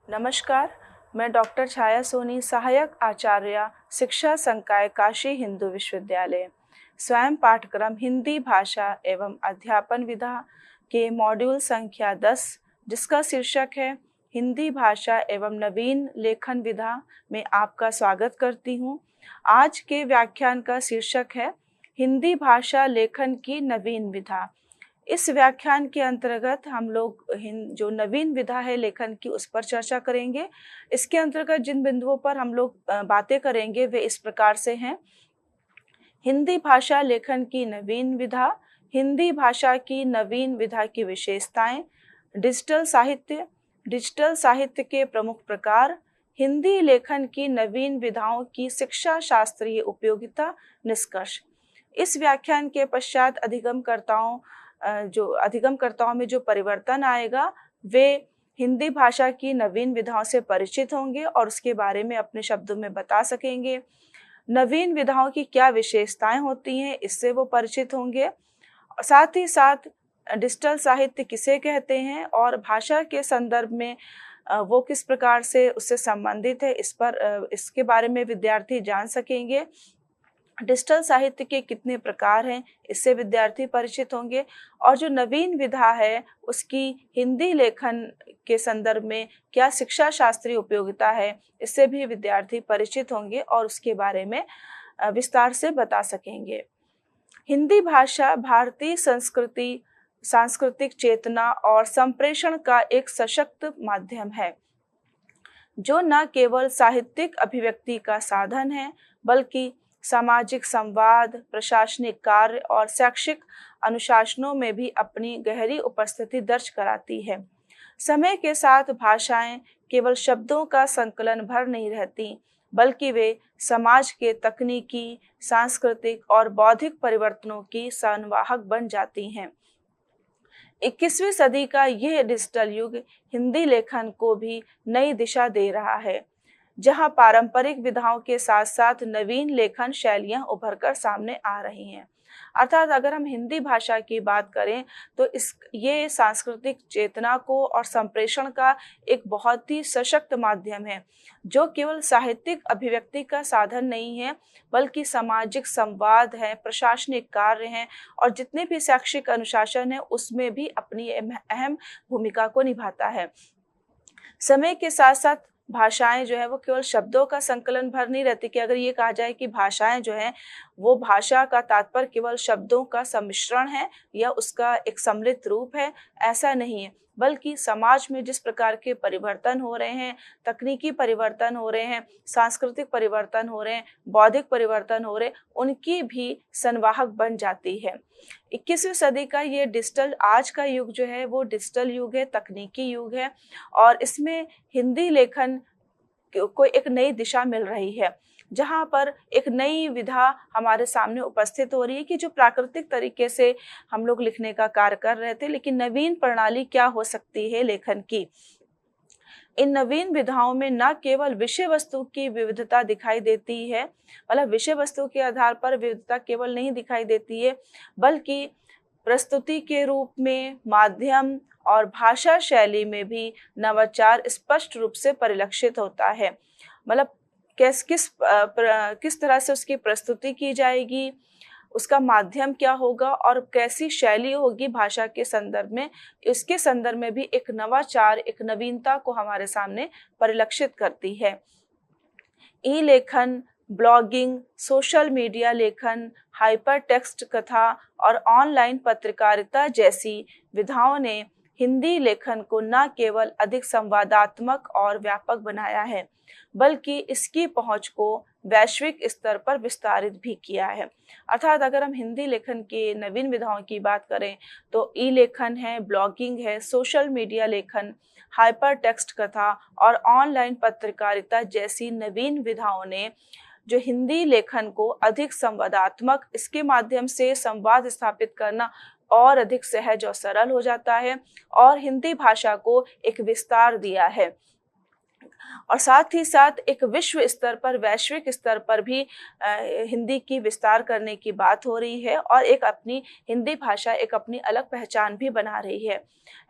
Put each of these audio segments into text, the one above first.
नमस्कार, मैं डॉक्टर छाया सोनी, सहायक आचार्य, शिक्षा संकाय काशी हिंदू विश्वविद्यालय, स्वयं पाठ्यक्रम हिंदी भाषा एवं अध्यापन विधा के मॉड्यूल संख्या 10, जिसका शीर्षक है हिंदी भाषा एवं नवीन लेखन विधा में आपका स्वागत करती हूँ। आज के व्याख्यान का शीर्षक है हिंदी भाषा लेखन की नवीन विधा। इस व्याख्यान के अंतर्गत हम लोग जो नवीन विधा है लेखन की उस पर चर्चा करेंगे। इसके अंतर्गत जिन बिंदुओं पर हम लोग बातें करेंगे वे इस प्रकार से हैं। हिंदी भाषा लेखन की नवीन विधा, हिंदी भाषा की नवीन विधा की विशेषताएं, डिजिटल साहित्य के प्रमुख प्रकार, हिंदी लेखन की नवीन विधाओं की शिक्षा शास्त्रीय उपयोगिता, निष्कर्ष। इस व्याख्यान के पश्चात अधिगमकर्ताओं में जो परिवर्तन आएगा वे हिंदी भाषा की नवीन विधाओं से परिचित होंगे और उसके बारे में अपने शब्दों में बता सकेंगे। नवीन विधाओं की क्या विशेषताएं होती हैं, इससे वो परिचित होंगे। साथ ही साथ डिजिटल साहित्य किसे कहते हैं और भाषा के संदर्भ में वो किस प्रकार से उससे संबंधित है, इसके बारे में विद्यार्थी जान सकेंगे। डिजिटल साहित्य के कितने प्रकार हैं, इससे विद्यार्थी परिचित होंगे और जो नवीन विधा है उसकी हिंदी लेखन के संदर्भ में क्या शिक्षा शास्त्रीय उपयोगिता है, इससे भी विद्यार्थी परिचित होंगे और उसके बारे में विस्तार से बता सकेंगे। हिंदी भाषा भारतीय संस्कृति, सांस्कृतिक चेतना और संप्रेषण का एक सशक्त माध्यम है, जो न केवल साहित्यिक अभिव्यक्ति का साधन है बल्कि सामाजिक संवाद, प्रशासनिक कार्य और शैक्षिक अनुशासनों में भी अपनी गहरी उपस्थिति दर्ज कराती है। समय के साथ भाषाएं केवल शब्दों का संकलन भर नहीं रहती, बल्कि वे समाज के तकनीकी, सांस्कृतिक और बौद्धिक परिवर्तनों की संवाहक बन जाती हैं। 21वीं सदी का यह डिजिटल युग हिंदी लेखन को भी नई दिशा दे रहा है, जहां पारंपरिक विधाओं के साथ साथ नवीन लेखन शैलियां उभरकर सामने आ रही हैं। अर्थात अगर हम हिंदी भाषा की बात करें तो ये सांस्कृतिक चेतना को और संप्रेषण का एक बहुत ही सशक्त माध्यम है, जो केवल साहित्यिक अभिव्यक्ति का साधन नहीं है बल्कि सामाजिक संवाद है, प्रशासनिक कार्य हैं और जितने भी शैक्षिक अनुशासन है उसमें भी अपनी अहम भूमिका को निभाता है। समय के साथ साथ भाषाएं जो है वो केवल शब्दों का संकलन भर नहीं रहती कि अगर ये कहा जाए कि भाषाएं जो हैं वो भाषा का तात्पर्य केवल शब्दों का सम्मिश्रण है या उसका एक सम्मिलित रूप है, ऐसा नहीं है, बल्कि समाज में जिस प्रकार के परिवर्तन हो रहे हैं, तकनीकी परिवर्तन हो रहे हैं, सांस्कृतिक परिवर्तन हो रहे हैं, बौद्धिक परिवर्तन हो रहे हैं, उनकी भी संवाहक बन जाती है। 21वीं सदी का ये आज का युग जो है वो डिजिटल युग है, तकनीकी युग है और इसमें हिंदी लेखन को एक नई दिशा मिल रही है, जहां पर एक नई विधा हमारे सामने उपस्थित हो रही है कि जो प्राकृतिक तरीके से हम लोग लिखने का कार्य कर रहे थे, लेकिन नवीन प्रणाली क्या हो सकती है लेखन की। इन नवीन विधाओं में न केवल विषय वस्तु की विविधता दिखाई देती है, मतलब विषय वस्तु के आधार पर विविधता केवल नहीं दिखाई देती है, बल्कि प्रस्तुति के रूप में, माध्यम और भाषा शैली में भी नवाचार स्पष्ट रूप से परिलक्षित होता है। मतलब किस तरह से उसकी प्रस्तुति की जाएगी, उसका माध्यम क्या होगा और कैसी शैली होगी भाषा के संदर्भ में, इसके संदर्भ में भी एक नवाचार, एक नवीनता को हमारे सामने परिलक्षित करती है। ई लेखन, ब्लॉगिंग, सोशल मीडिया लेखन, हाइपर टेक्स्ट कथा और ऑनलाइन पत्रकारिता जैसी विधाओं ने हिंदी लेखन को न केवल अधिक संवादात्मक और व्यापक बनाया है, बल्कि इसकी पहुंच को वैश्विक स्तर पर विस्तारित भी किया है। अर्थात अगर हम हिंदी लेखन के नवीन विधाओं की बात करें तो ई लेखन है, ब्लॉगिंग है, सोशल मीडिया लेखन, हाइपर टेक्स्ट कथा और ऑनलाइन पत्रकारिता जैसी नवीन विधाओं ने जो हिंदी लेखन को अधिक संवादात्मक, इसके माध्यम से संवाद स्थापित करना और अधिक सहज और सरल हो जाता है और हिंदी भाषा को एक विस्तार दिया है। और साथ ही साथ एक विश्व स्तर पर, वैश्विक स्तर पर भी हिंदी की विस्तार करने की बात हो रही है और एक अपनी हिंदी भाषा एक अपनी अलग पहचान भी बना रही है।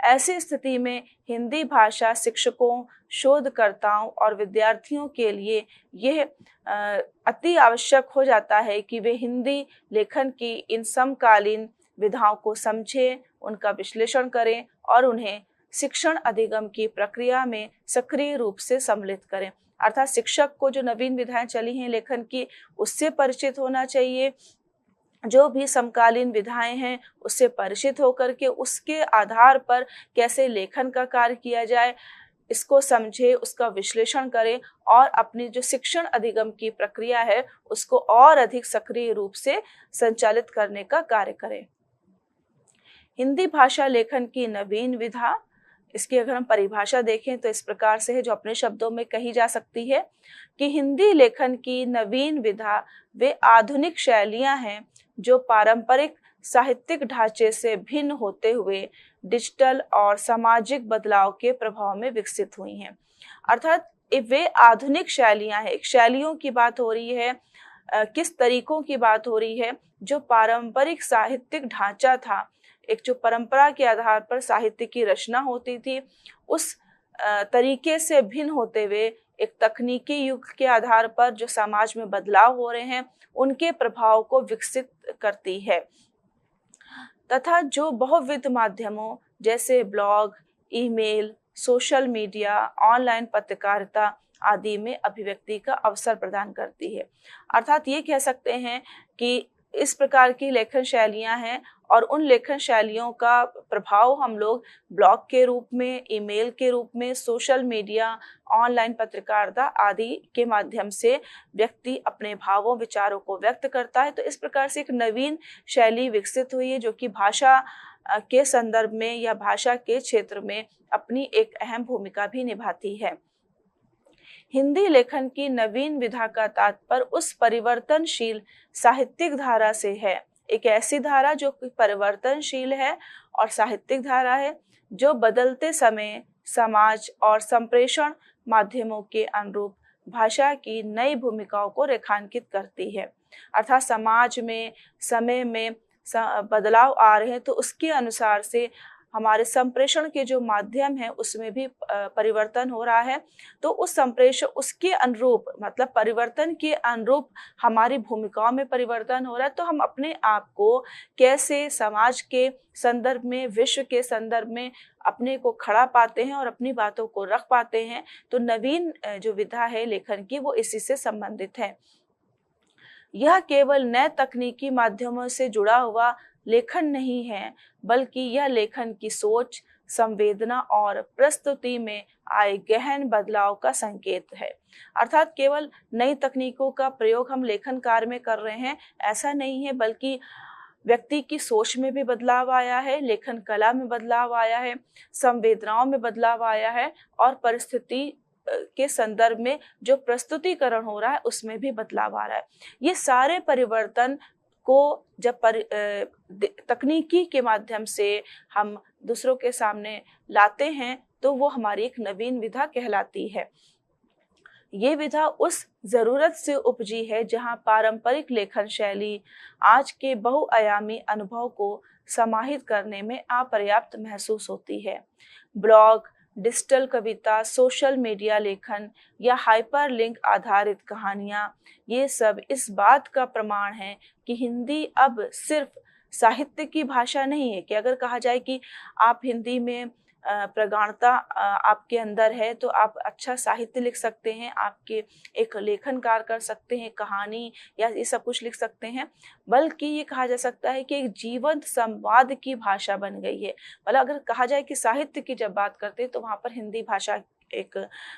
ऐसी स्थिति में हिंदी भाषा शिक्षकों, शोधकर्ताओं और विद्यार्थियों के लिए यह अति आवश्यक हो जाता है कि वे हिंदी लेखन की इन समकालीन विधाओं को समझें, उनका विश्लेषण करें और उन्हें शिक्षण अधिगम की प्रक्रिया में सक्रिय रूप से सम्मिलित करें। अर्थात शिक्षक को जो नवीन विधाएं चली हैं लेखन की, उससे परिचित होना चाहिए। जो भी समकालीन विधाएं हैं उससे परिचित होकर के उसके आधार पर कैसे लेखन का कार्य किया जाए, इसको समझे, उसका विश्लेषण करें और अपनी जो शिक्षण अधिगम की प्रक्रिया है उसको और अधिक सक्रिय रूप से संचालित करने का कार्य करें। हिंदी भाषा लेखन की नवीन विधा, इसकी अगर हम परिभाषा देखें तो इस प्रकार से है, जो अपने शब्दों में कही जा सकती है कि हिंदी लेखन की नवीन विधा वे आधुनिक शैलियां हैं जो पारंपरिक साहित्यिक ढांचे से भिन्न होते हुए डिजिटल और सामाजिक बदलाव के प्रभाव में विकसित हुई हैं। अर्थात वे आधुनिक शैलियां हैं। शैलियों की बात हो रही है, किस तरीकों की बात हो रही है, जो पारंपरिक साहित्यिक ढांचा था, एक जो परंपरा के आधार पर साहित्य की रचना होती थी, उस तरीके से भिन्न होते हुए एक तकनीकी युग के आधार पर जो समाज में बदलाव हो रहे हैं उनके प्रभाव को विकसित करती है तथा जो बहुविध माध्यमों जैसे blog, email, social media, online पत्रकारिता आदि में अभिव्यक्ति का अवसर प्रदान करती है। अर्थात ये कह सकते हैं कि इस प्रकार की लेखन शैलियां हैं और उन लेखन शैलियों का प्रभाव हम लोग ब्लॉग के रूप में, ईमेल के रूप में, सोशल मीडिया, ऑनलाइन पत्रकारिता आदि के माध्यम से व्यक्ति अपने भावों, विचारों को व्यक्त करता है। तो इस प्रकार से एक नवीन शैली विकसित हुई है जो कि भाषा के संदर्भ में या भाषा के क्षेत्र में अपनी एक अहम भूमिका भी निभाती है। हिंदी लेखन की नवीन विधा का तात्पर्य उस परिवर्तनशील साहित्यिक धारा से है, एक ऐसी धारा जो परिवर्तनशील है और साहित्यिक धारा है, जो बदलते समय, समाज और संप्रेषण माध्यमों के अनुरूप भाषा की नई भूमिकाओं को रेखांकित करती है। अर्थात समाज में, समय में बदलाव आ रहे हैं तो उसके अनुसार से हमारे संप्रेषण के जो माध्यम है उसमें भी परिवर्तन हो रहा है। तो उस संप्रेषण उसके अनुरूप, मतलब परिवर्तन के अनुरूप हमारी भूमिकाओं में परिवर्तन हो रहा है। तो हम अपने आप को कैसे समाज के संदर्भ में, विश्व के संदर्भ में अपने को खड़ा पाते हैं और अपनी बातों को रख पाते हैं। तो नवीन जो विधा है लेखन की वो इसी से संबंधित है। यह केवल नए तकनीकी माध्यमों से जुड़ा हुआ लेखन नहीं है, बल्कि यह लेखन की सोच, संवेदना और प्रस्तुति में आए गहन बदलाव का संकेत है। अर्थात केवल नई तकनीकों का प्रयोग हम लेखन कार्य में कर रहे हैं ऐसा नहीं है, बल्कि व्यक्ति की सोच में भी बदलाव आया है, लेखन कला में बदलाव आया है, संवेदनाओं में बदलाव आया है और परिस्थिति के संदर्भ में जो प्रस्तुतिकरण हो रहा है उसमें भी बदलाव आ रहा है। ये सारे परिवर्तन को जब तकनीकी के माध्यम से हम दूसरों के सामने लाते हैं तो वो हमारी एक नवीन विधा कहलाती है। ये विधा उस जरूरत से उपजी है जहां पारंपरिक लेखन शैली आज के बहुआयामी अनुभव को समाहित करने में अपर्याप्त महसूस होती है। ब्लॉग, डिजिटल कविता, सोशल मीडिया लेखन या हाइपरलिंक आधारित कहानियां, ये सब इस बात का प्रमाण है कि हिंदी अब सिर्फ साहित्य की भाषा नहीं है। कि अगर कहा जाए कि आप हिंदी में प्रगाढ़ता आपके अंदर है तो आप अच्छा साहित्य लिख सकते हैं, आपके एक लेखन कार्य कर सकते हैं, कहानी या ये सब कुछ लिख सकते हैं, बल्कि ये कहा जा सकता है कि एक जीवंत संवाद की भाषा बन गई है। मतलब अगर कहा जाए कि साहित्य की जब बात करते हैं तो वहाँ पर हिंदी भाषा एक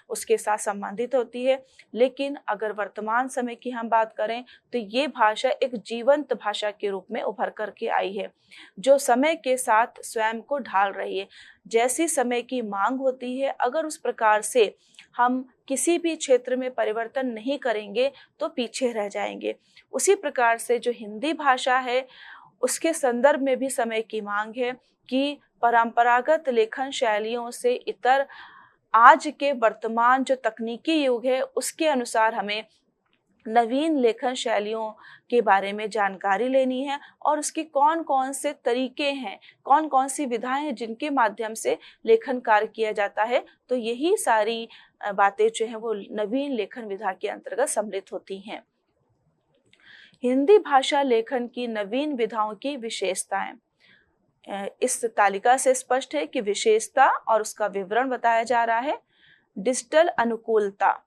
उसके साथ संबंधित होती है, लेकिन अगर वर्तमान समय की हम बात करें तो ये भाषा एक जीवंत भाषा के रूप में उभर करके आई है, जो समय के साथ स्वयं को ढाल रही है। जैसी समय की मांग होती है, अगर उस प्रकार से हम किसी भी क्षेत्र में परिवर्तन नहीं करेंगे तो पीछे रह जाएंगे। उसी प्रकार से जो हिंदी भाषा है उसके संदर्भ में भी समय की मांग है कि परंपरागत लेखन शैलियों से इतर आज के वर्तमान जो तकनीकी युग है उसके अनुसार हमें नवीन लेखन शैलियों के बारे में जानकारी लेनी है और उसके कौन-कौन से तरीके हैं, कौन-कौन सी विधाएं हैं जिनके माध्यम से लेखन कार्य किया जाता है। तो यही सारी बातें जो हैं वो नवीन लेखन विधा के अंतर्गत सम्मिलित होती हैं। हिंदी भाषा लेखन की नवीन विधाओं की विशेषताएं। इस तालिका से स्पष्ट है कि विशेषता और उसका विवरण बताया जा रहा है। डिजिटल अनुकूलता,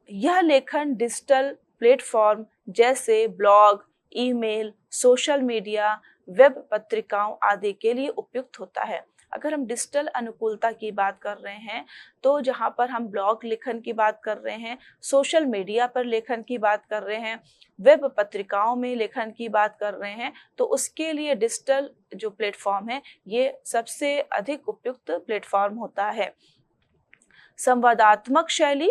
यह लेखन डिजिटल प्लेटफॉर्म जैसे blog, email, social media, web पत्रिकाओं आदि के लिए उपयुक्त होता है। अगर हम डिजिटल अनुकूलता की बात कर रहे हैं तो जहाँ पर हम ब्लॉग लेखन की बात कर रहे हैं, सोशल मीडिया पर लेखन की बात कर रहे हैं, वेब पत्रिकाओं में लेखन की बात कर रहे हैं, तो उसके लिए डिजिटल जो प्लेटफॉर्म है ये सबसे अधिक उपयुक्त प्लेटफॉर्म होता है। संवादात्मक शैली,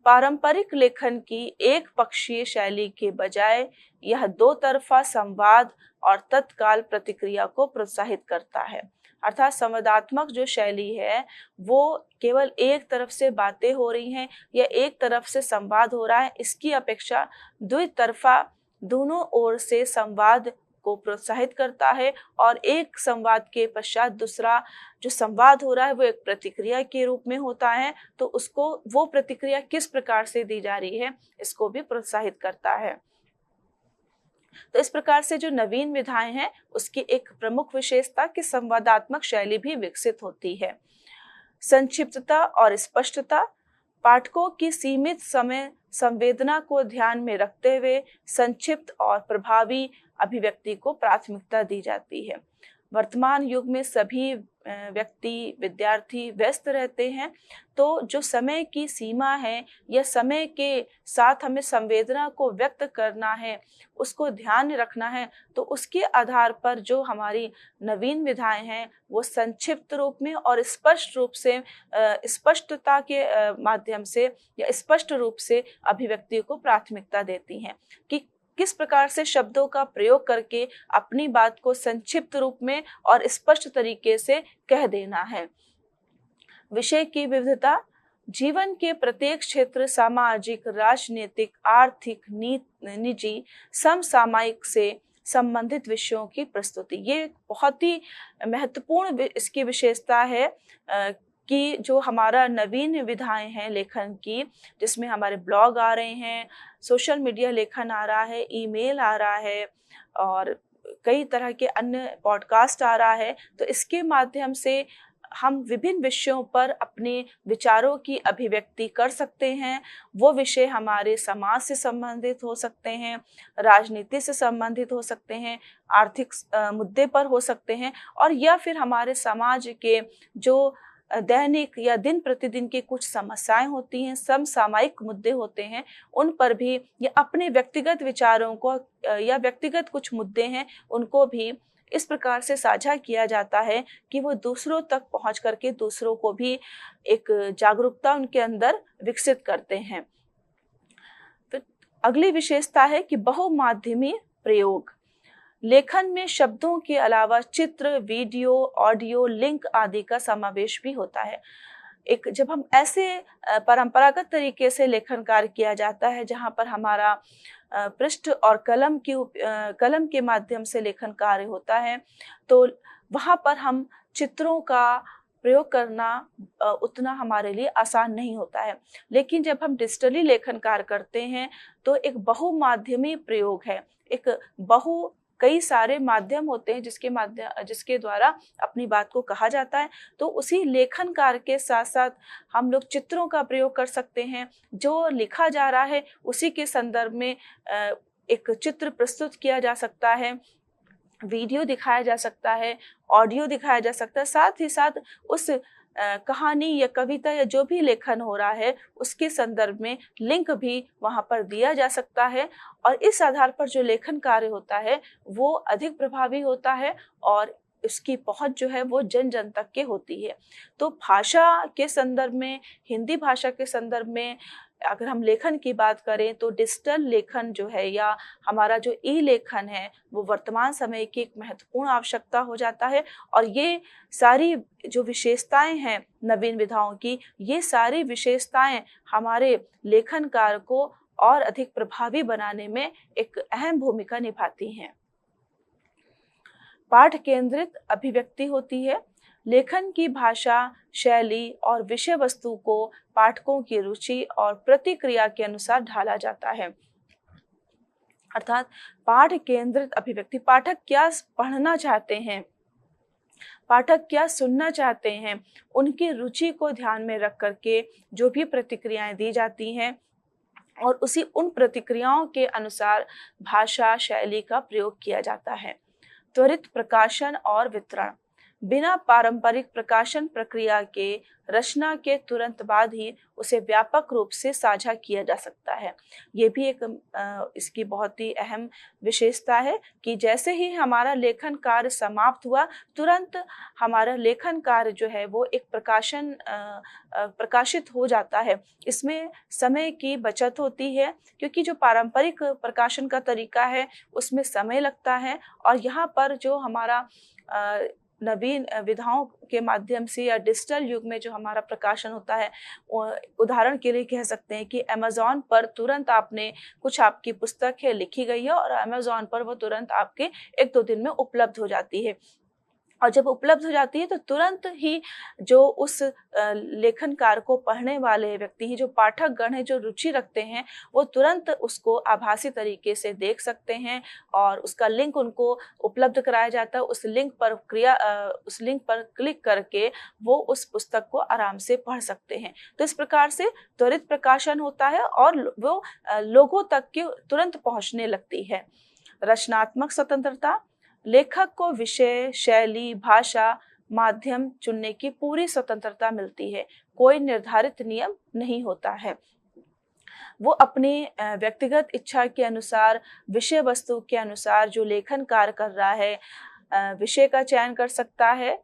पारंपरिक लेखन की एक पक्षीय शैली के बजाय यह दो तरफा संवाद और तत्काल प्रतिक्रिया को प्रोत्साहित करता है। अर्थात संवादात्मक जो शैली है वो केवल एक तरफ से बातें हो रही हैं या एक तरफ से संवाद हो रहा है, इसकी अपेक्षा द्वितरफा दोनों ओर से संवाद को प्रोत्साहित करता है और एक संवाद के पश्चात दूसरा जो संवाद हो रहा है वो एक प्रतिक्रिया के रूप में होता है, तो उसको वो प्रतिक्रिया किस प्रकार से दी जा रही है इसको भी प्रोत्साहित करता है। तो इस प्रकार से जो नवीन विधाएं हैं उसकी एक प्रमुख विशेषता कि संवादात्मक शैली भी विकसित होती है। संक्षिप्तता और स्पष्टता, पाठकों की सीमित समय संवेदना को ध्यान में रखते हुए संक्षिप्त और प्रभावी अभिव्यक्ति को प्राथमिकता दी जाती है। वर्तमान युग में सभी व्यक्ति, विद्यार्थी व्यस्त रहते हैं, तो जो समय की सीमा है या समय के साथ हमें संवेदना को व्यक्त करना है, उसको ध्यान में रखना है, तो उसके आधार पर जो हमारी नवीन विधाएं हैं वो संक्षिप्त रूप में और स्पष्ट रूप से स्पष्टता के माध्यम से या स्पष्ट रूप से अभिव्यक्ति को प्राथमिकता देती हैं कि किस प्रकार से शब्दों का प्रयोग करके अपनी बात को संक्षिप्त रूप में और स्पष्ट तरीके से कह देना है। विषय की विविधता, जीवन के प्रत्येक क्षेत्र, सामाजिक, राजनीतिक, आर्थिक, निजी, समसामयिक से संबंधित विषयों की प्रस्तुति, ये बहुत ही महत्वपूर्ण इसकी विशेषता है कि जो हमारा नवीन विधाएं हैं लेखन की, जिसमें हमारे ब्लॉग आ रहे हैं, सोशल मीडिया लेखन आ रहा है, ईमेल आ रहा है और कई तरह के अन्य पॉडकास्ट आ रहा है, तो इसके माध्यम से हम विभिन्न विषयों पर अपने विचारों की अभिव्यक्ति कर सकते हैं। वो विषय हमारे समाज से संबंधित हो सकते हैं, राजनीति से संबंधित हो सकते हैं, आर्थिक मुद्दे पर हो सकते हैं और या फिर हमारे समाज के जो दैनिक या दिन प्रतिदिन की कुछ समस्याएं होती हैं, समसामयिक मुद्दे होते हैं, उन पर भी या अपने व्यक्तिगत विचारों को या व्यक्तिगत कुछ मुद्दे हैं उनको भी इस प्रकार से साझा किया जाता है कि वो दूसरों तक पहुंच करके दूसरों को भी एक जागरूकता उनके अंदर विकसित करते हैं। फिर अगली विशेषता है कि बहुमाध्यमी प्रयोग, लेखन में शब्दों के अलावा चित्र, वीडियो, ऑडियो, लिंक आदि का समावेश भी होता है। एक जब हम ऐसे परंपरागत तरीके से लेखन कार्य किया जाता है जहाँ पर हमारा पृष्ठ और कलम के माध्यम से लेखन कार्य होता है, तो वहाँ पर हम चित्रों का प्रयोग करना उतना हमारे लिए आसान नहीं होता है। लेकिन जब हम डिजिटली लेखन कार्य करते हैं तो एक बहुमाध्यमी प्रयोग है, कई सारे माध्यम होते हैं जिसके द्वारा अपनी बात को कहा जाता है। तो उसी लेखन कार्य के साथ साथ हम लोग चित्रों का प्रयोग कर सकते हैं, जो लिखा जा रहा है उसी के संदर्भ में एक चित्र प्रस्तुत किया जा सकता है, वीडियो दिखाया जा सकता है, ऑडियो दिखाया जा सकता है, साथ ही साथ उस कहानी या कविता या जो भी लेखन हो रहा है उसके संदर्भ में लिंक भी वहाँ पर दिया जा सकता है और इस आधार पर जो लेखन कार्य होता है वो अधिक प्रभावी होता है और उसकी पहुंच जो है वो जन जन तक के होती है। तो भाषा के संदर्भ में, हिंदी भाषा के संदर्भ में अगर हम लेखन की बात करें तो डिजिटल लेखन जो है या हमारा जो ई लेखन है वो वर्तमान समय की एक महत्वपूर्ण आवश्यकता हो जाता है। और ये सारी जो विशेषताएं हैं नवीन विधाओं की, ये सारी विशेषताएं हमारे लेखन कार्य को और अधिक प्रभावी बनाने में एक अहम भूमिका निभाती हैं। पाठ केंद्रित अभिव्यक्ति होती है। लेखन की भाषा, शैली और विषय वस्तु को पाठकों की रुचि और प्रतिक्रिया के अनुसार ढाला जाता है। अर्थात पाठ केंद्रित अभिव्यक्ति, पाठक क्या पढ़ना चाहते हैं, पाठक क्या सुनना चाहते हैं, उनकी रुचि को ध्यान में रख करके जो भी प्रतिक्रियाएं दी जाती हैं और उन प्रतिक्रियाओं के अनुसार भाषा शैली का प्रयोग किया जाता है। त्वरित प्रकाशन और वितरण, बिना पारंपरिक प्रकाशन प्रक्रिया के रचना के तुरंत बाद ही उसे व्यापक रूप से साझा किया जा सकता है। ये भी एक इसकी बहुत ही अहम विशेषता है कि जैसे ही हमारा लेखन कार्य समाप्त हुआ, तुरंत हमारा लेखन कार्य जो है वो एक प्रकाशित हो जाता है। इसमें समय की बचत होती है, क्योंकि जो पारंपरिक प्रकाशन का तरीका है उसमें समय लगता है, और यहाँ पर जो हमारा नवीन विधाओं के माध्यम से या डिजिटल युग में जो हमारा प्रकाशन होता है, उदाहरण के लिए कह सकते हैं कि अमेज़न पर तुरंत आपकी पुस्तक है लिखी गई है और अमेज़न पर वो तुरंत आपके 1-2 दिन में उपलब्ध हो जाती है। और जब उपलब्ध हो जाती है तो तुरंत ही जो उस लेखन कार्य को पढ़ने वाले व्यक्ति हैं, जो पाठक गण हैं, जो रुचि रखते हैं, वो तुरंत उसको आभासी तरीके से देख सकते हैं और उसका लिंक उनको उपलब्ध कराया जाता है। उस लिंक पर क्लिक करके वो उस पुस्तक को आराम से पढ़ सकते हैं। तो इस प्रकार से त्वरित प्रकाशन होता है और वो लोगों तक के तुरंत पहुंचने लगती है। रचनात्मक स्वतंत्रता, लेखक को विषय, शैली, भाषा, माध्यम चुनने की पूरी स्वतंत्रता मिलती है। कोई निर्धारित नियम नहीं होता है। वो अपनी व्यक्तिगत इच्छा के अनुसार, विषय वस्तु के अनुसार जो लेखन कार्य कर रहा है, विषय का चयन कर सकता है,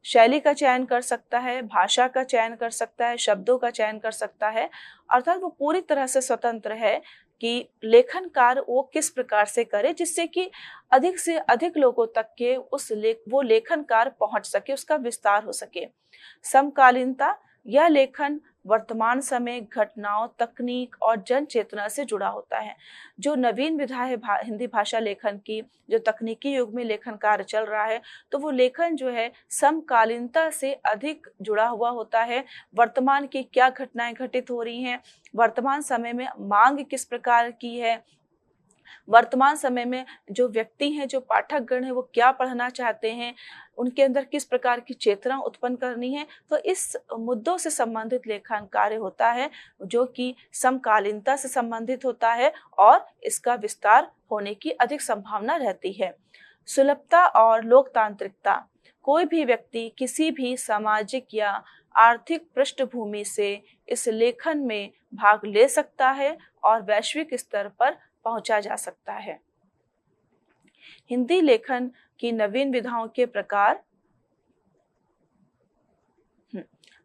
शैली का चयन कर सकता है, भाषा का चयन कर सकता है, शब्दों का चयन कर सकता है। अर्थात वो पूरी तरह से स्वतंत्र है कि लेखन कार्य वो किस प्रकार से करे, जिससे कि अधिक से अधिक लोगों तक के वो लेखन कार्य पहुंच सके, उसका विस्तार हो सके। समकालीनता, यह लेखन वर्तमान समय, घटनाओं, तकनीक और जन चेतना से जुड़ा होता है। जो नवीन विधा है हिंदी भाषा लेखन की, जो तकनीकी युग में लेखन कार्य चल रहा है, तो वो लेखन जो है समकालीनता से अधिक जुड़ा हुआ होता है। वर्तमान की क्या घटनाएं घटित हो रही हैं, वर्तमान समय में मांग किस प्रकार की है, वर्तमान समय में जो व्यक्ति हैं, जो पाठक गण हैं, वो क्या पढ़ना चाहते हैं, उनके अंदर किस प्रकार की चेतना उत्पन्न करनी है। तो इस मुद्दों से संबंधित लेखन कार्य होता है जो कि समकालीनता से संबंधित होता है और इसका विस्तार होने की अधिक संभावना रहती है। सुलभता और लोकतांत्रिकता, कोई भी व्यक्ति किसी भी सामाजिक या आर्थिक पृष्ठभूमि से इस लेखन में भाग ले सकता है और वैश्विक स्तर पर पहुंचा जा सकता है। हिंदी लेखन की नवीन विधाओं के प्रकार,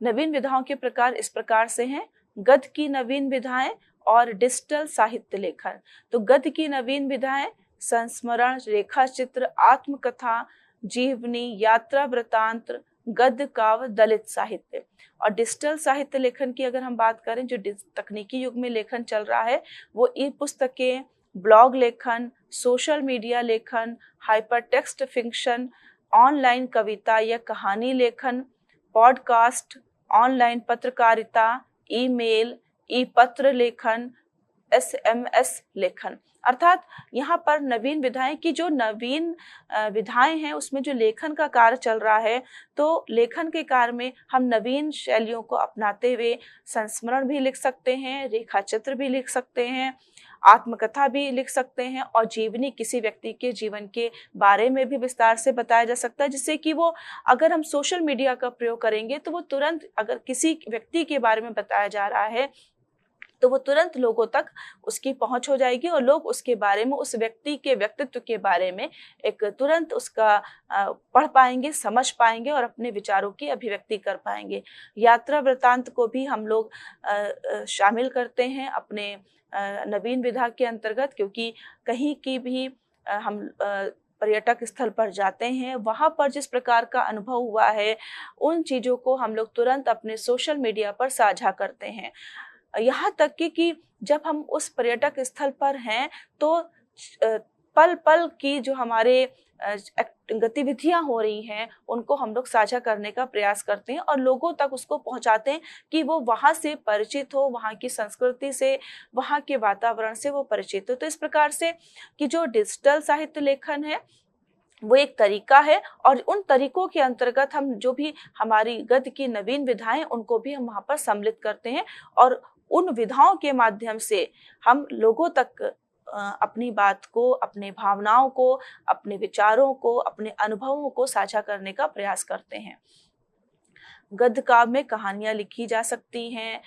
नवीन विधाओं के प्रकार इस प्रकार से हैं। गद्य की नवीन विधाएं और डिजिटल साहित्य लेखन। तो गद्य की नवीन विधाएं संस्मरण, रेखाचित्र, आत्मकथा, जीवनी, यात्रा वृतांत, गद्य, काव्य, दलित साहित्य। और डिजिटल साहित्य लेखन की अगर हम बात करें, जो तकनीकी युग में लेखन चल रहा है, वो ई पुस्तकें, ब्लॉग लेखन, सोशल मीडिया लेखन, हाइपर टेक्स्ट फिक्शन, ऑनलाइन कविता या कहानी लेखन, पॉडकास्ट, ऑनलाइन पत्रकारिता, ईमेल, ई पत्र लेखन, SMS लेखन। अर्थात यहाँ पर नवीन विधाएं की जो नवीन विधाएं हैं, उसमें जो लेखन का कार्य चल रहा है, तो लेखन के कार्य में हम नवीन शैलियों को अपनाते हुए संस्मरण भी लिख सकते हैं, रेखाचित्र भी लिख सकते हैं, आत्मकथा भी लिख सकते हैं और जीवनी, किसी व्यक्ति के जीवन के बारे में भी विस्तार से बताया जा सकता है, जिससे कि वो, अगर हम सोशल मीडिया का प्रयोग करेंगे तो वो तुरंत, अगर किसी व्यक्ति के बारे में बताया जा रहा है तो वो तुरंत लोगों तक उसकी पहुंच हो जाएगी और लोग उसके बारे में, उस व्यक्ति के व्यक्तित्व के बारे में एक तुरंत उसका पढ़ पाएंगे, समझ पाएंगे और अपने विचारों की अभिव्यक्ति कर पाएंगे। यात्रा वृत्तांत को भी हम लोग शामिल करते हैं अपने नवीन विधा के अंतर्गत, क्योंकि कहीं की भी हम पर्यटक स्थल पर जाते हैं, वहाँ पर जिस प्रकार का अनुभव हुआ है उन चीज़ों को हम लोग तुरंत अपने सोशल मीडिया पर साझा करते हैं। यहाँ तक कि जब हम उस पर्यटक स्थल पर हैं तो पल पल की जो हमारे गतिविधियां हो रही हैं उनको हम लोग साझा करने का प्रयास करते हैं और लोगों तक उसको पहुंचाते हैं कि वो वहाँ से परिचित हो, वहाँ की संस्कृति से, वहाँ के वातावरण से वो परिचित हो। तो इस प्रकार से कि जो डिजिटल साहित्य लेखन है वो एक तरीका है और उन तरीकों के अंतर्गत हम जो भी हमारी गद्य की नवीन विधाएं उनको भी हम वहाँ पर सम्मिलित करते हैं और उन विधाओं के माध्यम से हम लोगों तक अपनी बात को, अपने भावनाओं को, अपने विचारों को, अपने अनुभवों को साझा करने का प्रयास करते हैं। गद्य काव्य में कहानियां लिखी जा सकती हैं,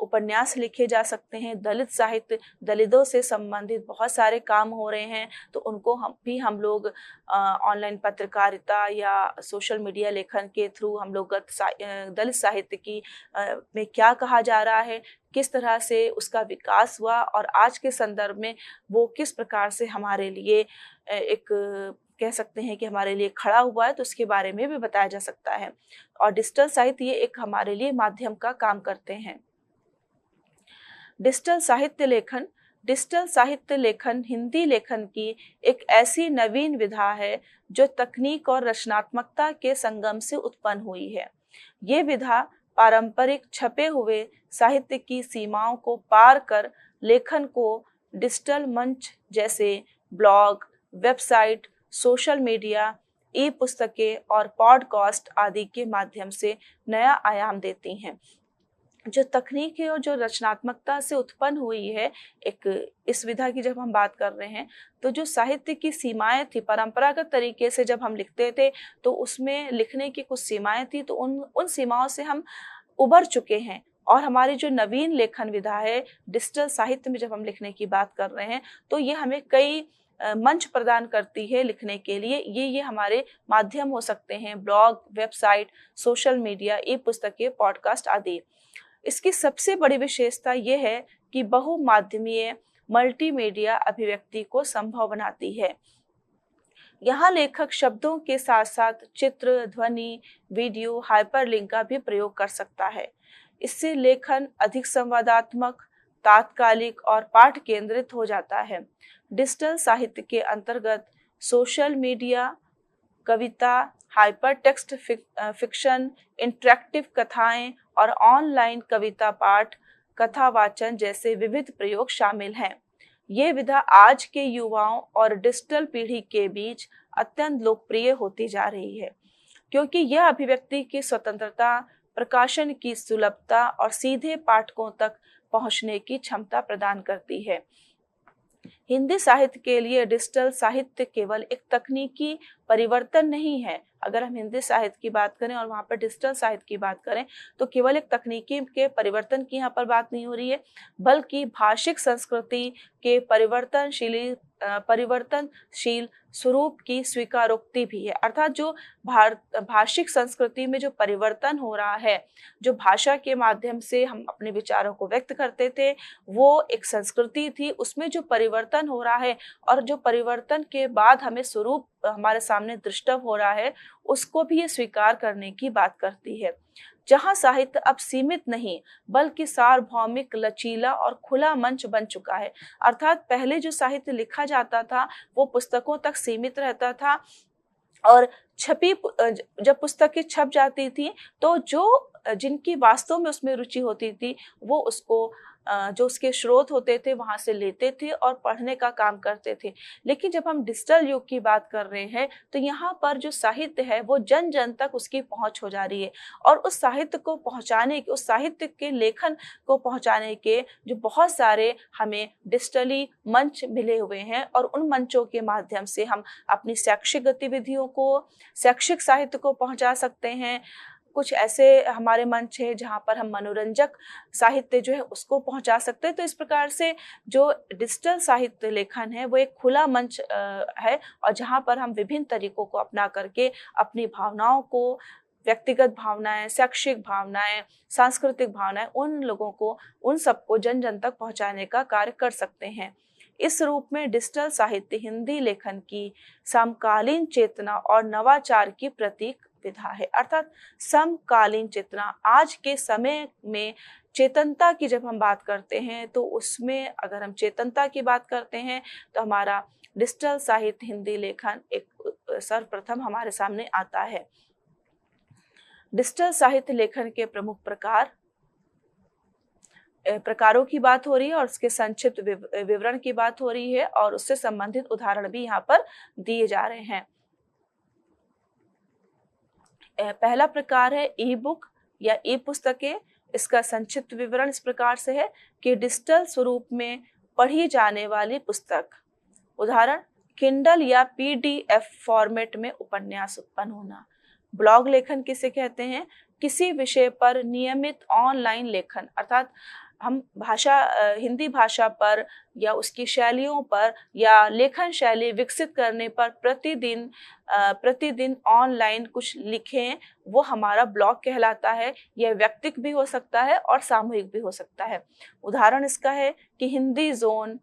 उपन्यास लिखे जा सकते हैं, दलित साहित्य, दलितों से संबंधित बहुत सारे काम हो रहे हैं तो उनको हम लोग ऑनलाइन पत्रकारिता या सोशल मीडिया लेखन के थ्रू हम लोग दलित साहित्य की में क्या कहा जा रहा है, किस तरह से उसका विकास हुआ और आज के संदर्भ में वो किस प्रकार से हमारे लिए एक कह सकते हैं कि हमारे लिए खड़ा हुआ है, तो उसके बारे में भी बताया जा सकता है। और डिजिटल साहित्य ये एक हमारे लिए माध्यम का काम करते हैं। डिजिटल साहित्य लेखन हिंदी लेखन की एक ऐसी नवीन विधा है जो तकनीक और रचनात्मकता के संगम से उत्पन्न हुई है। ये विधा पारंपरिक छपे हुए साहित्य की सीमाओं को पार कर लेखन को डिजिटल मंच जैसे ब्लॉग, वेबसाइट, सोशल मीडिया, ई पुस्तकें और पॉडकास्ट आदि के माध्यम से नया आयाम देती हैं। जो तकनीक है और जो रचनात्मकता से उत्पन्न हुई है इस विधा की जब हम बात कर रहे हैं तो जो साहित्य की सीमाएं थी, परंपरागत तरीके से जब हम लिखते थे तो उसमें लिखने की कुछ सीमाएं थी, तो उन सीमाओं से हम उबर चुके हैं और हमारी जो नवीन लेखन विधा है डिजिटल साहित्य में जब हम लिखने की बात कर रहे हैं तो ये हमें कई मंच प्रदान करती है लिखने के लिए। ये हमारे माध्यम हो सकते हैं ब्लॉग, वेबसाइट, सोशल मीडिया, ई पुस्तकें, पॉडकास्ट आदि। इसकी सबसे बड़ी विशेषता ये है कि बहुमाध्यमीय मल्टीमीडिया अभिव्यक्ति को संभव बनाती है। यहाँ लेखक शब्दों के साथ साथ चित्र, ध्वनि, वीडियो, हाइपरलिंक का भी प्रयोग कर सकता है। इससे लेखन अधिक संवादात्मक, तात्कालिक और पाठ केंद्रित हो जाता है। डिजिटल साहित्य के अंतर्गत सोशल मीडिया, कविता, हाइपर टेक्स्ट फिक्शन, इंटरेक्टिव कथाएं और ऑनलाइन कविता पाठ, कथा वाचन जैसे विविध प्रयोग शामिल हैं। ये विधा आज के युवाओं और डिजिटल पीढ़ी के बीच अत्यंत लोकप्रिय होती जा रही है क्योंकि यह अभिव्यक्ति की स्वतंत्रता, प्रकाशन की सुलभता और सीधे पाठकों तक पहुंचने की क्षमता प्रदान करती है। हिंदी साहित्य के लिए डिजिटल साहित्य केवल एक तकनीकी परिवर्तन नहीं है। अगर हम हिंदी साहित्य की बात करें और वहाँ पर डिजिटल साहित्य की बात करें तो केवल एक तकनीकी के परिवर्तन की यहाँ पर बात नहीं हो रही है, बल्कि भाषिक संस्कृति के परिवर्तनशील स्वरूप की स्वीकारोक्ति भी है। अर्थात जो भाषिक संस्कृति में जो परिवर्तन हो रहा है, जो भाषा के माध्यम से हम अपने विचारों को व्यक्त करते थे, वो एक संस्कृति थी, उसमें जो परिवर्तन हो रहा है और जो परिवर्तन के बाद हमें स्वरूप हमारे सामने दृष्टव हो रहा है, उसको भी ये स्वीकार करने की बात करती है। जहाँ साहित्य अब सीमित नहीं बल्कि सार्वभौमिक, लचीला और खुला मंच बन चुका है। अर्थात पहले जो साहित्य लिखा जाता था वो पुस्तकों तक सीमित रहता था और जब पुस्तकें छप जाती थी तो जिनकी वास्तव में उसमें रुचि होती थी वो उसको जो उसके स्रोत होते थे वहां से लेते थे और पढ़ने का काम करते थे। लेकिन जब हम डिजिटल युग की बात कर रहे हैं तो यहाँ पर जो साहित्य है वो जन जन तक उसकी पहुंच हो जा रही है और उस साहित्य को पहुंचाने के, उस साहित्य के लेखन को पहुंचाने के जो बहुत सारे हमें डिजिटली मंच मिले हुए हैं और उन मंचों के माध्यम से हम अपनी शैक्षिक गतिविधियों को, शैक्षिक साहित्य को पहुंचा सकते हैं, कुछ ऐसे हमारे मंच है जहाँ पर हम मनोरंजक साहित्य जो है उसको पहुँचा सकते हैं। तो इस प्रकार से जो डिजिटल साहित्य लेखन है वो एक खुला मंच है, और जहाँ पर हम विभिन्न तरीकों को अपना करके अपनी भावनाओं को, व्यक्तिगत भावनाएं, शैक्षिक भावनाएं, सांस्कृतिक भावनाएं, उन लोगों को, उन सबको जन जन तक पहुंचाने का कार्य कर सकते हैं। इस रूप में डिजिटल साहित्य हिंदी लेखन की समकालीन चेतना और नवाचार की प्रतीक विधा है। अर्थात समकालीन चेतना, आज के समय में चेतनता की जब हम बात करते हैं तो उसमें अगर हम चेतनता की बात करते हैं तो हमारा डिजिटल साहित्य हिंदी लेखन एक सर्वप्रथम हमारे सामने आता है। डिजिटल साहित्य लेखन के प्रमुख प्रकारों की बात हो रही है और उसके संक्षिप्त विवरण की बात हो रही है, और उससे संबंधित उदाहरण भी यहाँ पर दिए जा रहे हैं। पहला प्रकार है ई बुक या ई पुस्तकें। इसका संक्षिप्त विवरण इस प्रकार से है कि डिजिटल स्वरूप में पढ़ी जाने वाली पुस्तक। उदाहरण, किंडल या पीडीएफ फॉर्मेट में उपन्यास उत्पन्न होना। ब्लॉग लेखन किसे कहते हैं? किसी विषय पर नियमित ऑनलाइन लेखन, अर्थात हम हिंदी भाषा पर या उसकी शैलियों पर या लेखन शैली विकसित करने पर प्रतिदिन ऑनलाइन कुछ लिखें, वो हमारा ब्लॉग कहलाता है। यह व्यक्तिगत भी हो सकता है और सामूहिक भी हो सकता है। उदाहरण इसका है कि हिंदी जोन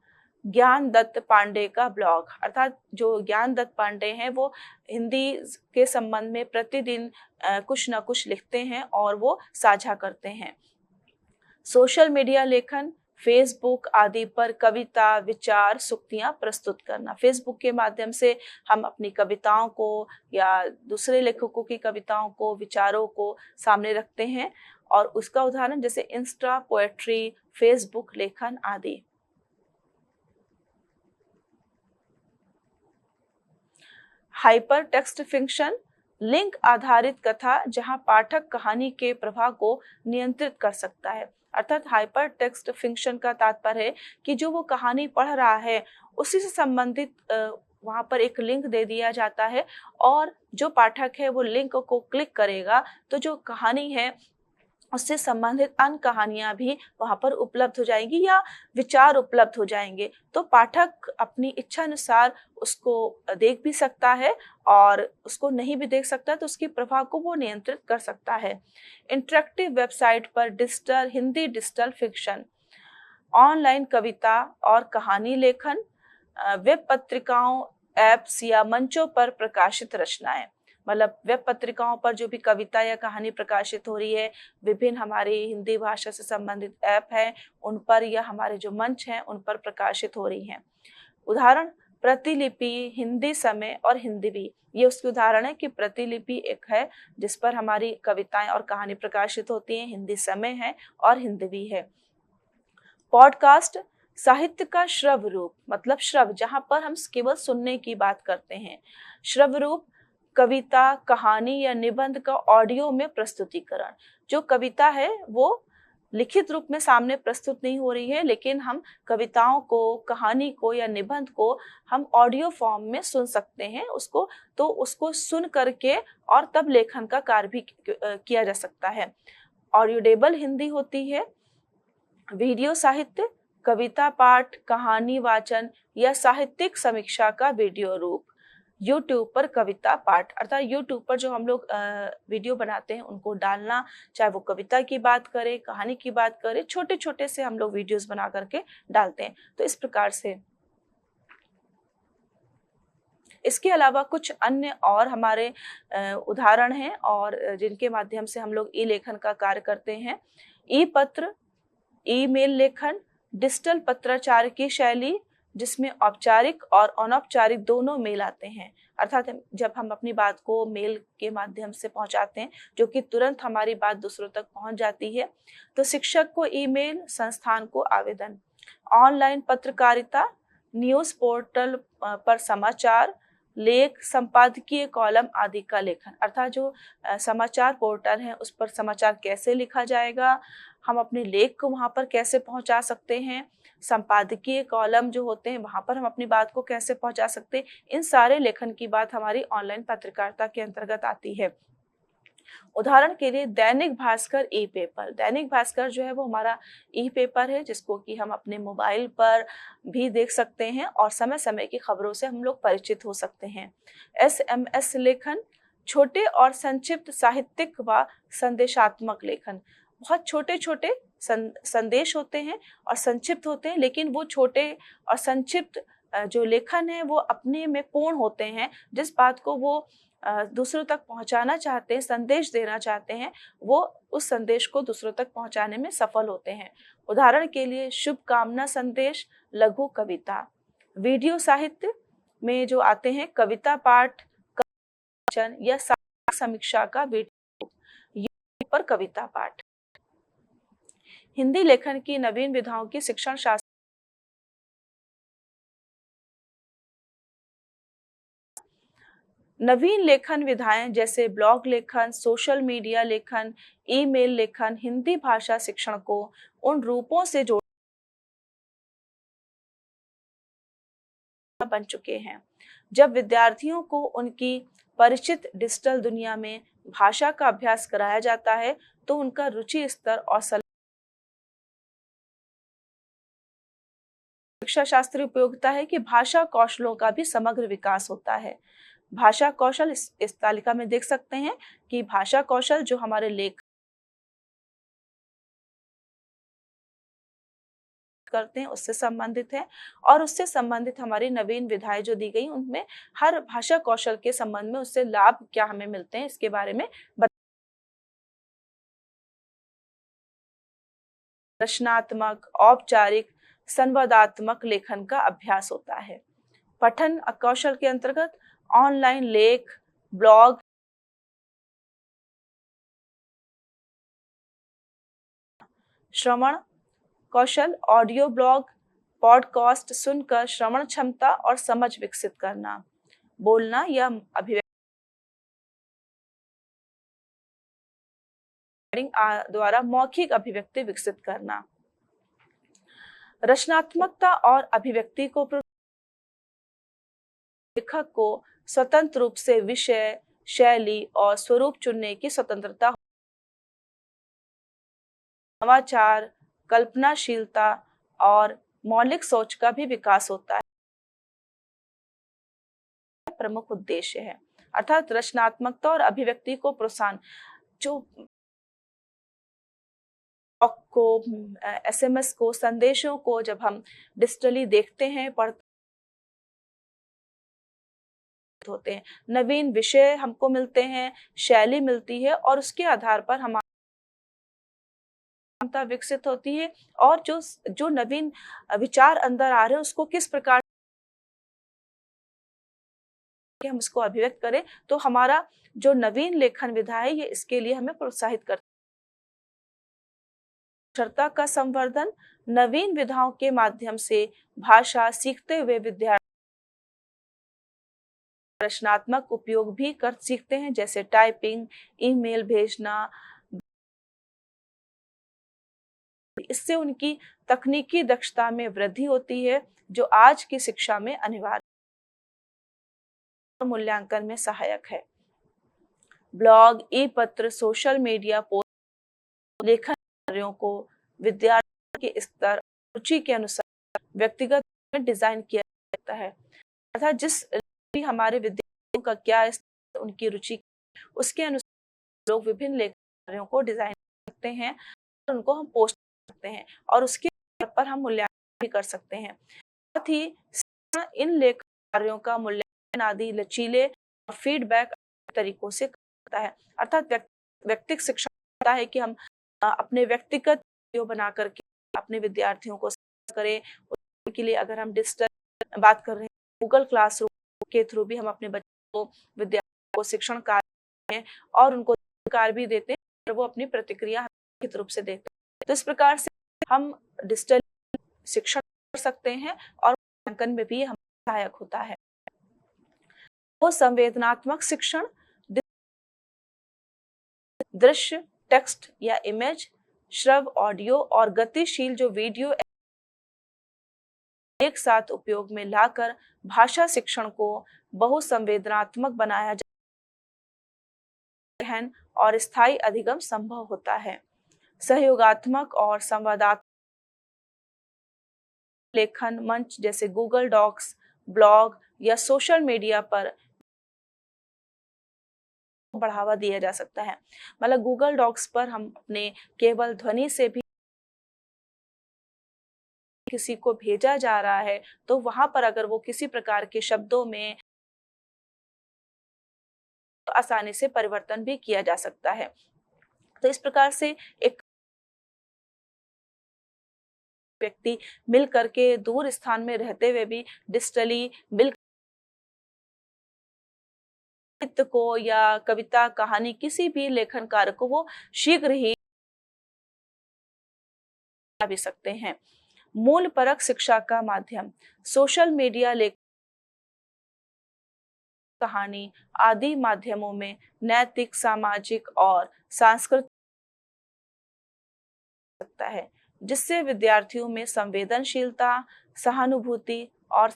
ज्ञान दत्त पांडे का ब्लॉग, अर्थात जो ज्ञान दत्त पांडे हैं वो हिंदी के संबंध में प्रतिदिन कुछ ना कुछ लिखते हैं और वो साझा करते हैं। सोशल मीडिया लेखन, फेसबुक आदि पर कविता, विचार, सुक्तियां प्रस्तुत करना। फेसबुक के माध्यम से हम अपनी कविताओं को या दूसरे लेखकों की कविताओं को, विचारों को सामने रखते हैं, और उसका उदाहरण जैसे इंस्टा पोएट्री, फेसबुक लेखन आदि। हाइपर टेक्स्ट फिक्शन, लिंक आधारित कथा जहां पाठक कहानी के प्रवाह को नियंत्रित कर सकता है। अर्थात हाइपर टेक्स्ट फिक्शन का तात्पर्य है कि जो वो कहानी पढ़ रहा है उसी से संबंधित वहां पर एक लिंक दे दिया जाता है, और जो पाठक है वो लिंक को क्लिक करेगा तो जो कहानी है उससे संबंधित अन्य कहानियां भी वहां पर उपलब्ध हो जाएंगी या विचार उपलब्ध हो जाएंगे। तो पाठक अपनी इच्छा अनुसार उसको देख भी सकता है, और उसको नहीं भी देख सकता तो उसके प्रभाव को वो नियंत्रित कर सकता है। इंटरेक्टिव वेबसाइट पर हिंदी डिजिटल फिक्शन, ऑनलाइन कविता और कहानी लेखन, वेब पत्रिकाओं, एप्स या मंचों पर प्रकाशित रचनाएं। मतलब वेब पत्रिकाओं पर जो भी कविता या कहानी प्रकाशित हो रही है, विभिन्न हमारी हिंदी भाषा से संबंधित ऐप है उन पर, या हमारे जो मंच हैं उन पर प्रकाशित हो रही हैं। उदाहरण, प्रतिलिपि, हिंदी समय और हिंदी भी। ये उसके उदाहरण है कि प्रतिलिपि एक है जिस पर हमारी कविताएं और कहानी प्रकाशित होती हैं, हिंदी समय है और हिंदी भी है। पॉडकास्ट, साहित्य का श्रव्य रूप, मतलब श्रव्य, जहां पर हम केवल सुनने की बात करते हैं। श्रव्य रूप, कविता, कहानी या निबंध का ऑडियो में प्रस्तुतिकरण। जो कविता है वो लिखित रूप में सामने प्रस्तुत नहीं हो रही है, लेकिन हम कविताओं को, कहानी को या निबंध को हम ऑडियो फॉर्म में सुन सकते हैं तो उसको सुन करके और तब लेखन का कार्य भी किया जा सकता है। ऑडियोडेबल हिंदी होती है। वीडियो साहित्य, कविता पाठ, कहानी वाचन या साहित्यिक समीक्षा का वीडियो रूप। यूट्यूब पर कविता पाठ, अर्थात यूट्यूब पर जो हम लोग वीडियो बनाते हैं उनको डालना, चाहे वो कविता की बात करें, कहानी की बात करें, छोटे छोटे से हम लोग वीडियोस बना करके डालते हैं। तो इस प्रकार से इसके अलावा कुछ अन्य और हमारे उदाहरण हैं और जिनके माध्यम से हम लोग ई लेखन का कार्य करते हैं। ई पत्र, ईमेल लेखन, डिजिटल पत्राचार की शैली जिसमें औपचारिक और अनौपचारिक दोनों मेल आते हैं। अर्थात जब हम अपनी बात को मेल के माध्यम से पहुंचाते हैं जो कि तुरंत हमारी बात दूसरों तक पहुंच जाती है। तो शिक्षक को ईमेल, संस्थान को आवेदन। ऑनलाइन पत्रकारिता, न्यूज़ पोर्टल पर समाचार, लेख, संपादकीय कॉलम आदि का लेखन। अर्थात जो समाचार पोर्टल है उस पर समाचार कैसे लिखा जाएगा, हम अपने लेख को वहां पर कैसे पहुंचा सकते हैं, संपादकीय कॉलम जो होते हैं वहां पर हम अपनी बात को कैसे पहुंचा सकते हैं, इन सारे लेखन की बात हमारी ऑनलाइन पत्रकारिता के अंतर्गत आती है। उदाहरण के लिए दैनिक भास्कर ई पेपर, दैनिक भास्कर जो है वो हमारा ई पेपर है जिसको कि हम अपने मोबाइल पर भी देख सकते हैं और समय समय की खबरों से हम लोग परिचित हो सकते हैं। SMS लेखन, छोटे और संक्षिप्त साहित्यिक व संदेशात्मक लेखन, बहुत छोटे छोटे संदेश होते हैं और संक्षिप्त होते हैं, लेकिन वो छोटे और संक्षिप्त जो लेखन है वो अपने में पूर्ण होते हैं। जिस बात को वो दूसरों तक पहुंचाना चाहते हैं, संदेश देना चाहते हैं, वो उस संदेश को दूसरों तक पहुंचाने में सफल होते हैं। उदाहरण के लिए शुभकामना संदेश, लघु कविता। वीडियो साहित्य में जो आते हैं कविता पाठ, वाचन या साहित्यिक समीक्षा का वीडियो, यूट्यूब पर कविता पाठ। हिंदी लेखन की नवीन विधाओं की शिक्षण शास्त्र नवीन लेखन विधाएं जैसे ब्लॉग लेखन, सोशल मीडिया लेखन, ईमेल लेखन हिंदी भाषा शिक्षण को उन रूपों से जोड़ बन चुके हैं। जब विद्यार्थियों को उनकी परिचित डिजिटल दुनिया में भाषा का अभ्यास कराया जाता है तो उनका रुचि स्तर और शिक्षा शास्त्रीय उपयोगिता है कि भाषा कौशलों का भी समग्र विकास होता है। भाषा कौशल इस तालिका में देख सकते हैं कि भाषा कौशल जो हमारे लेख करते हैं उससे संबंधित है और उससे संबंधित हमारी नवीन विधाएं जो दी गई उनमें हर भाषा कौशल के संबंध में उससे लाभ क्या हमें मिलते हैं इसके बारे में रचनात्मक, औपचारिक, संवादात्मक लेखन का अभ्यास होता है। पठन कौशल के अंतर्गत ऑनलाइन लेख, ब्लॉग, श्रवण कौशल, ऑडियो ब्लॉग, पॉडकास्ट सुनकर श्रवण क्षमता और समझ विकसित करना। बोलना या अभिव्यक्ति द्वारा मौखिक अभिव्यक्ति विकसित करना। रचनात्मकता और अभिव्यक्ति को लेखक को स्वतंत्र रूप से विषय, शैली और स्वरूप चुनने की स्वतंत्रता, नवाचार, कल्पनाशीलता और मौलिक सोच का भी विकास होता है, प्रमुख उद्देश्य है। अर्थात रचनात्मकता और अभिव्यक्ति को प्रोत्साहन जो को SMS को संदेशों को जब हम डिजिटली देखते हैं पढ़ते होते हैं, नवीन विषय हमको मिलते हैं, शैली मिलती है और उसके आधार पर हमारी क्षमता विकसित होती है और जो जो नवीन विचार अंदर आ रहे हैं उसको किस प्रकार हम इसको अभिव्यक्त करें तो हमारा जो नवीन लेखन विधा है ये इसके लिए हमें प्रोत्साहित करता है। साक्षरता का संवर्धन, नवीन विधाओं के माध्यम से भाषा सीखते हुए विद्यार्थी रचनात्मक उपयोग भी कर सीखते हैं जैसे टाइपिंग, ईमेल भेजना। इससे उनकी तकनीकी दक्षता में वृद्धि होती है जो आज की शिक्षा में अनिवार्य मूल्यांकन में सहायक है। ब्लॉग, ई पत्र, सोशल मीडिया पोस्ट लेखन कार्यों को विद्यार्थी के स्तर रुचि के अनुसार व्यक्तिगत में डिजाइन किया जाता है। अर्थात जिस भी हमारे विद्यार्थियों का क्या स्तर उनकी रुचि उसके अनुसार लोग विभिन्न लेखन कार्यों को डिजाइन करते हैं और उनको हम पोस्ट करते हैं और उसके आधार पर हम मूल्यांकन भी कर सकते हैं। साथ ही इन लेखन कार्यों का मूल्यांकन आदि लचीले और फीडबैक तरीकों से करता है। अर्थात व्यक्तिगत शिक्षा होता है कि हम अपने व्यक्तिगत वीडियो बना करके अपने विद्यार्थियों को करें। के लिए अगर हम डिजिटल बात कर रहे हैं गूगल क्लासरूम के थ्रू भी हम अपने बच्चों को विद्यार्थियों को शिक्षण कार्य हैं और उनको कार्य भी देते हैं और वो अपनी प्रतिक्रिया लिखित रूप से देते हैं। तो इस प्रकार से हम डिजिटल शिक्षण कर सकते हैं और मूल्यांकन में भी हम सहायक होता है। वो संवेदनात्मक शिक्षण दृश्य, टेक्स्ट या इमेज, श्रव, ऑडियो और गतिशील जो वीडियो एक साथ उपयोग में लाकर भाषा शिक्षण को बहुसंवेदनात्मक बनाया गहन और स्थायी अधिगम संभव होता है। सहयोगात्मक और संवादात्मक लेखन मंच जैसे गूगल डॉक्स, ब्लॉग या सोशल मीडिया पर बढ़ावा दिया जा सकता है। मतलब गूगल डॉक्स पर हम अपने केवल ध्वनि से भी किसी को भेजा जा रहा है, तो वहां पर अगर वो किसी प्रकार के शब्दों में आसानी से परिवर्तन भी किया जा सकता है। तो इस प्रकार से एक व्यक्ति मिल करके दूर स्थान में रहते हुए भी डिजिटली मिल साहित्य को या कविता, कहानी, किसी भी लेखन कार्य को वो शीघ्र ही भी सकते हैं। मूल परक शिक्षा का माध्यम सोशल मीडिया, लेख, कहानी आदि माध्यमों में नैतिक, सामाजिक और सांस्कृतिक सकता है, जिससे विद्यार्थियों में संवेदनशीलता, सहानुभूति और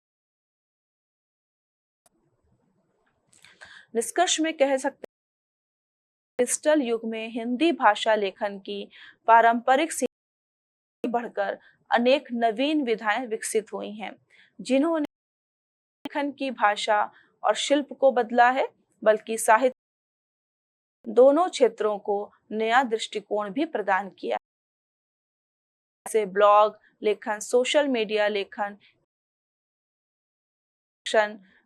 निष्कर्ष में कह सकते हैं डिजिटल युग में हिंदी भाषा लेखन की पारंपरिक सीमा बढ़कर अनेक नवीन विधाएं विकसित हुई हैं, जिन्होंने लेखन की भाषा और शिल्प को बदला है, बल्कि साहित्य दोनों क्षेत्रों को नया दृष्टिकोण भी प्रदान किया। जैसे ब्लॉग लेखन, सोशल मीडिया लेखन,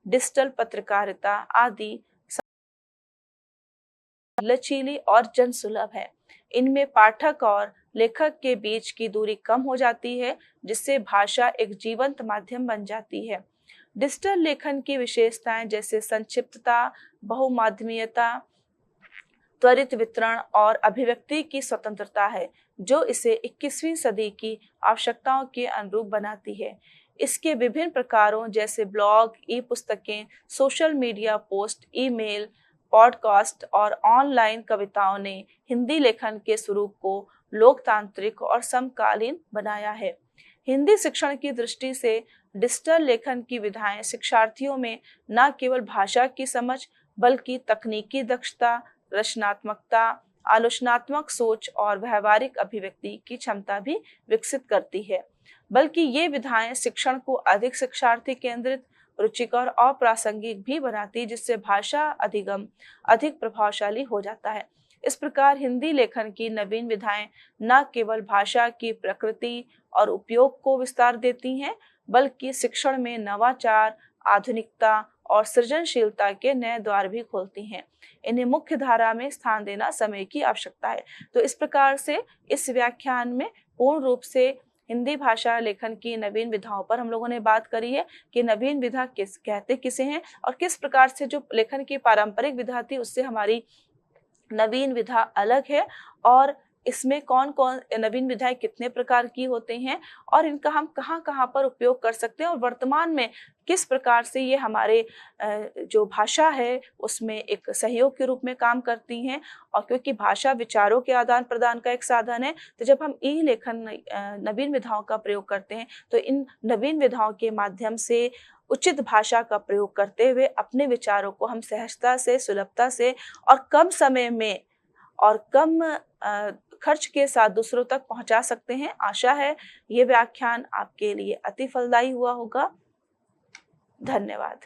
डिजिटल पत्रकारिता आदि लचीली और जनसुलभ है। इनमें पाठक और लेखक के बीच की दूरी कम हो जाती है, जिससे भाषा एक जीवंत माध्यम बन जाती है। डिजिटल लेखन की विशेषताएं जैसे संक्षिप्तता, बहुमाध्यमीयता, त्वरित वितरण और अभिव्यक्ति की स्वतंत्रता है, जो इसे 21वीं सदी की आवश्यकताओं के अनुरूप बनाती है। इसके विभिन्न प्रकारों जैसे ब्लॉग, ई पुस्तकें, social media post, email, podcast और ऑनलाइन कविताओं ने हिंदी लेखन के स्वरूप को लोकतांत्रिक और समकालीन बनाया है। हिंदी शिक्षण की दृष्टि से डिजिटल लेखन की विधाएं शिक्षार्थियों में न केवल भाषा की समझ, बल्कि तकनीकी दक्षता, रचनात्मकता, आलोचनात्मक सोच और व्यवहारिक अभिव्यक्ति की क्षमता भी विकसित करती है। बल्कि ये विधाएं शिक्षण को अधिक शिक्षार्थी केंद्रित, रुचिकर और प्रासंगिक भी बनाती, जिससे भाषा अधिगम अधिक प्रभावशाली हो जाता है। इस प्रकार हिंदी लेखन की नवीन विधाएं न केवल भाषा की प्रकृति और उपयोग को विस्तार देती हैं, बल्कि शिक्षण में नवाचार, आधुनिकता और सृजनशीलता के नए द्वार भी खोलती हैं। इन्हें मुख्य धारा में स्थान देना समय की आवश्यकता है। तो इस प्रकार से इस व्याख्यान में पूर्ण रूप से हिंदी भाषा लेखन की नवीन विधाओं पर हम लोगों ने बात करी है कि नवीन विधा किसे हैं और किस प्रकार से जो लेखन की पारंपरिक विधा थी उससे हमारी नवीन विधा अलग है, और इसमें कौन कौन नवीन विधाएं कितने प्रकार की होते हैं और इनका हम कहाँ कहाँ पर उपयोग कर सकते हैं, और वर्तमान में किस प्रकार से ये हमारे जो भाषा है उसमें एक सहयोग के रूप में काम करती हैं। और क्योंकि भाषा विचारों के आदान प्रदान का एक साधन है, तो जब हम ई लेखन नवीन विधाओं का प्रयोग करते हैं तो इन नवीन विधाओं के माध्यम से उचित भाषा का प्रयोग करते हुए अपने विचारों को हम सहजता से, सुलभता से और कम समय में और कम खर्च के साथ दूसरों तक पहुंचा सकते हैं। आशा है ये व्याख्यान आपके लिए अति फलदायी हुआ होगा। धन्यवाद।